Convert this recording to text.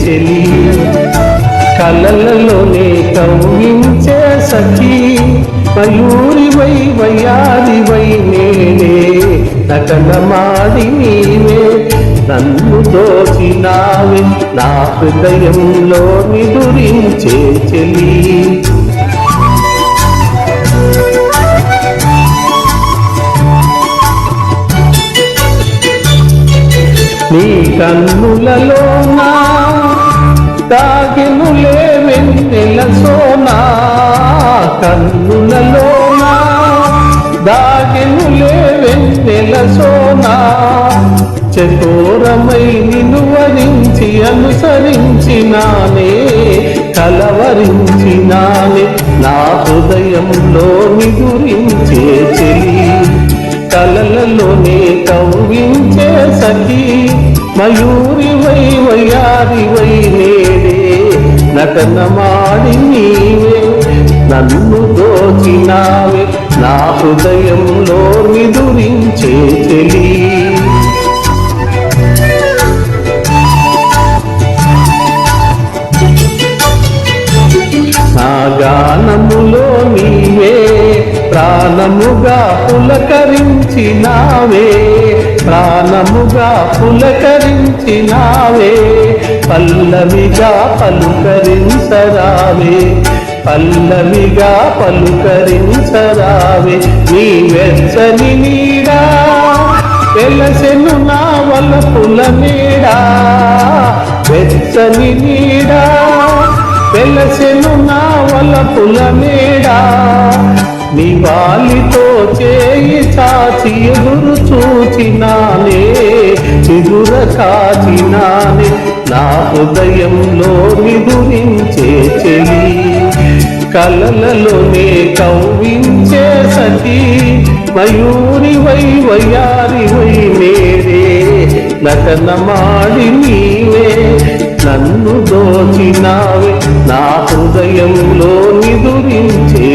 చెలి కలలలోనే కవ్వించే సఖీ మయూరివై వయ్యారివై నేనే నటనమాడి నీవే నన్ను దోచినావే నా హృదయంలో నిదురించే చెలి నీ కన్నులలో నా దాగెనులే వెన్నెల సోనా కన్నులలో నా దాగెనులే వెన్నెల సోనా చకోరమై నిన్ను వరించి అనుసరించినానే కలవరించినానే నా హృదయంలో నిదురించే చెలి కలలలోనే కవ్వించే సఖీ మయూరివై వయ్యారివై నేడే నటనమాడి నీవే నన్ను దోచినావే నా హృదయంలో నిదురించే చెలి నా గానములో నీవే ప్రాణముగా పులకరించినావే ప్రాణముగా పులకరించినావే పల్లవిగా పలుకరించరావే పల్లవిగా పలుకరించరావే నీ వెచ్చని నీడా వెలసెను నా వలపుల నీడా వెచ్చని నీడా వెలసెను నా వలపుల నీడా నీ వాలితో చేయి చాచి ఎదురు చూచినానే ఎదుర కాచినానే నా హృదయంలో నిదురించే చెలి కలలలోనే కవ్వించే సఖీ మయూరివై వయ్యారివై నేరే నటనమాడి నీవే నన్ను దోచినావే నా హృదయంలో నిదురించే